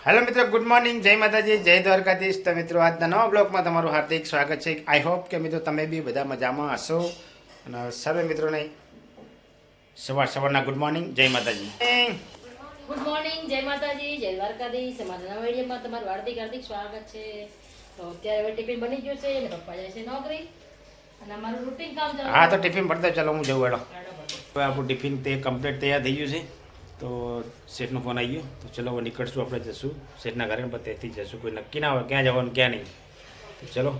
Hello મિત્રો, good morning, જય માતાજી, જય દ્વારકાધીશ. તો મિત્રો આજના નવા બ્લોગમાં તમારું હાર્દિક સ્વાગત છે. આઈ હોપ કે મિત્રો તમે બી બધા મજામાં હશો. અને સર્વે મિત્રોને સવારના ગુડ મોર્નિંગ, જય માતાજી. ગુડ મોર્નિંગ, જય માતાજી, જય દ્વારકાધીશ. અમારા નવા વિડીયોમાં તમારું હાર્દિક સ્વાગત છે. તો અત્યારે હવે ટિફિન બની ગયું છે અને પપ્પા જાય છે નોકરી અને અમારું રૂટીન કામ ચાલુ. હા, તો ટિફિન ભરતા ચાલો હું જવું હેડો. હવે આપણું ટિફિન તે કમ્પ્લીટ તૈયાર થઈ ગયું છે. તો શેઠનો ફોન આવી ગયો, તો ચલો હવે નીકળશું, આપણે જશું શેઠના ઘરે, પણ ત્યાંથી જશું. કોઈ નક્કી ના હોય ક્યાં જવાનું ક્યાં નહીં. તો ચલો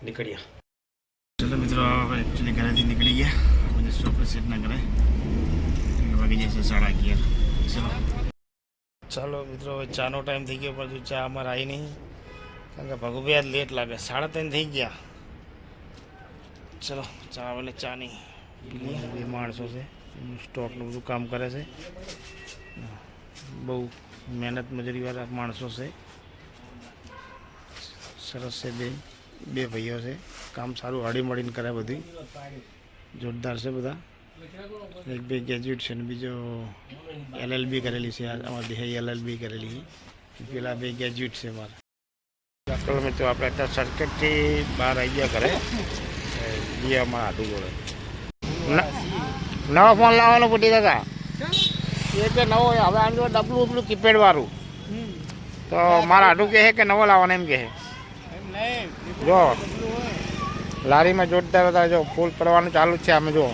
નીકળીએ. ચલો મિત્રો, આપણે એકચ્યુઅલી ઘરેથી નીકળી ગયા. આપણે જશું આપણે શેઠના ઘરે. વાગી જશે 11:30. ચલો ચાલો મિત્રો, હવે ચાનો ટાઈમ થઈ ગયો, પણ ચા અમારે આવી નહીં, કારણ કે ભગુભાઈ આજ લેટ લાગે. 3:30 થઈ ગયા. ચલો ચા એટલે ચા નહીં બે માણસો છે, એમનું સ્ટોકનું બધું કામ કરે છે. બહુ મહેનત મજૂરીવાળા માણસો છે, સરસ છે. બે ભાઈઓ છે, કામ સારું હળી મળીને કરે, બધું જોરદાર છે બધા. એક બે ગ્રેજ્યુએટ છે ને બીજો LLB કરેલી છે. અમારે દેહ LLB કરેલી છે. પેલા બે ગ્રેજ્યુએટ છે મારા. ચાલો મિત્રો, આપણે અત્યારે સર્કિટથી બહાર આવી ગયા ઘરે. જે અમારા હાથું જોડે નવો ફોન લાવવાનો પૂટી કાકા, એ કે નવો હવે આનું ડબલું ઉપલું કીપેડ વાળું. તો મારા હાડું કહે કે નવો લાવવાનો એમ કહે. જો લારીમાં જોરદાર હતા, જો ફૂલ પડવાનું ચાલુ જ છે. અમે જો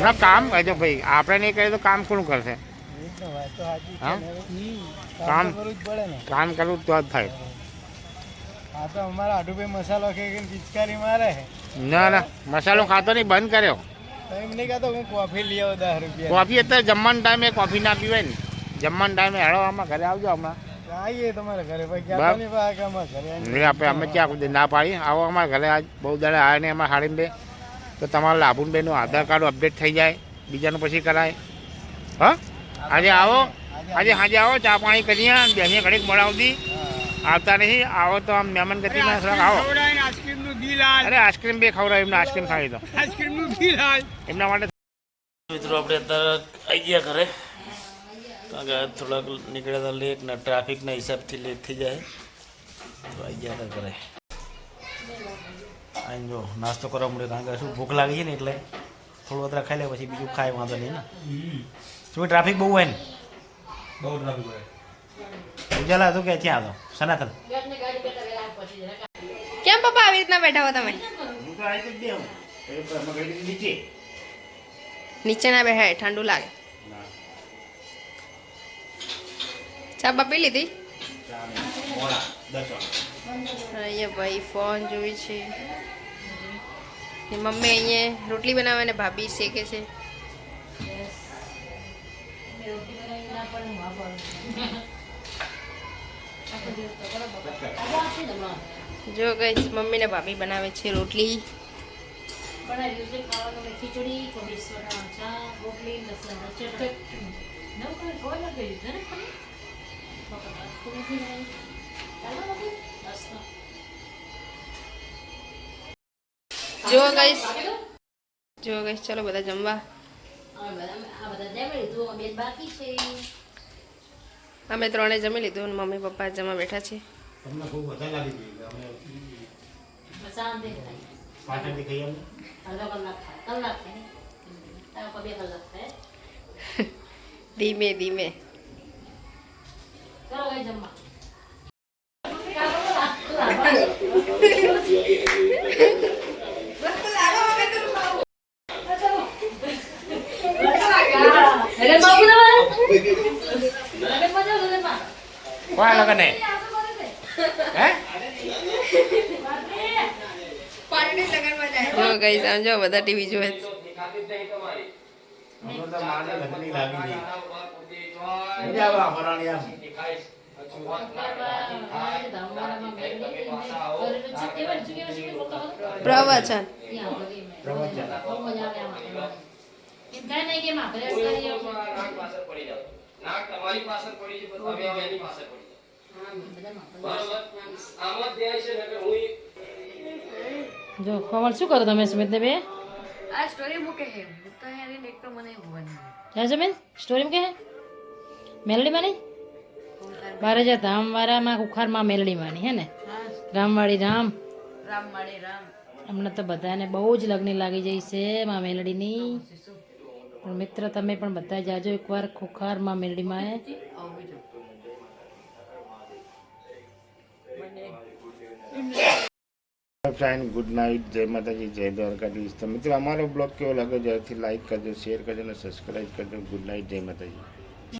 ના કામ કરજો ભાઈ, આપણે નહીં કરીએ તો કામ કોણ કરશે? હા, કામ કરવું તો જ થાય. હા, તો અમારા આડુભાઈ મસાલો કે પિચકારી મારે. ના ના, મસાલો ખાતો નહીં, બંધ કર્યો. એમ નહીં કહેતો, હું કોફી લઈ આવું 10 રૂપિયા. કોફી અત્યારે જમવાના ટાઈમે કોફી ના પીવાય ને. જમવાના ટાઈમે હેડો આમાં ઘરે આવજો હમણાં. આવીએ તમારા ઘરે ભાઈ, ક્યાં નહીં ભાઈ કે અમારા ઘરે નહીં આપણે અમે ક્યાં સુધી ના પાડી. આવો અમારા ઘરે, આજ બહુ દાડે આવ્યા નહીં અમારા હાડીને બે. તો તમારા લાભુનભાઈનું આધાર કાર્ડ અપડેટ થઈ જાય, બીજાનું પછી કરાય. હા, આજે આવો, આજે સાંજે આવો, ચા પાણી કરીએ, બેસીએ ઘડીક મળાવતી. આવતા નહીં, આવો તો આમ મહેમાન ગતિમાં થોડાક આવો. અરે આઈસ્ક્રીમ બે ખવડાવ, એમને આઈસ્ક્રીમ ખાવી દો એમના માટે. મિત્રો આપણે અત્યારે આવી ગયા ઘરે, કારણ કે થોડાક નીકળ્યા હતા લેટ ને ટ્રાફિકના હિસાબથી લેટ થઈ જાય. તો આવી ગયા હતા ઘરે. આવીને જો નાસ્તો કરવા મળ્યો, કારણ કે શું ભૂખ લાગી છે ને, એટલે થોડું અત્યારે ખાઈ લે, પછી બીજું ખાય વાંધો નહીં ને. શું ટ્રાફિક બહુ હોય ને? બહુ ટ્રાફિક હોય. ઉજાલા હતું કે ત્યાં હતો સનાતન? કેમ પપ્પા આવી રીતના બેઠા હો તમે? હું તો આવી જ દેવું નીચે. નીચે ના બેઠા, ઠંડુ લાગે. ચા બા પી લીધી? અહીંયા ભાઈ ફોન જોઈ છે, મમ્મી અહીંયા રોટલી બનાવે ને ભાભી શેકે છે. જો ગઈ મમ્મી ને ભાભી બનાવે છે રોટલી. ખીચડી, રોટલી, લસણ જો ગઈશ ચલો બધા જમવા. અમે ત્રણે જમી લીધું અને મમ્મી પપ્પા જમવા બેઠા છે. તમને બહુ વધારે લાગી ગઈ. પાછળથી ખાઈ આવું. ધીમે ધીમે. કોણ લગન હે? જો ગઈ સમજો બધા ટીવી જોવે. પ્રવચન જો કમલ શું કરો તમે સુમિત ને બે? આ સ્ટોરી મૂકે હે તો હેરી દેખ તો મને બની क्या जमे स्टोरी में क्या है મેલડીમાં નહીં બારે જા ધામવાળામાં કુખારમાં મેલડીમાં નહીં હે ને રામવાળી રામ હમણાં તો બધાને બહુ જ લગ્ન લાગી જાય છે માં મેલડીની પણ મિત્ર તમે પણ બધા જાજો એકવાર ખુખારમાં મેલડીમાં ફ્રેન્ડ ગુડ નાઇટ, જય માતાજી, જય દ્વારકાધીશ. તો મિત્રો અમારો બ્લોગ કેવો લાગે જરૂરથી લાઈક કરજો, શેર કરજો અને સબસ્ક્રાઈબ કરજો. ગુડ નાઇટ, જય માતાજી.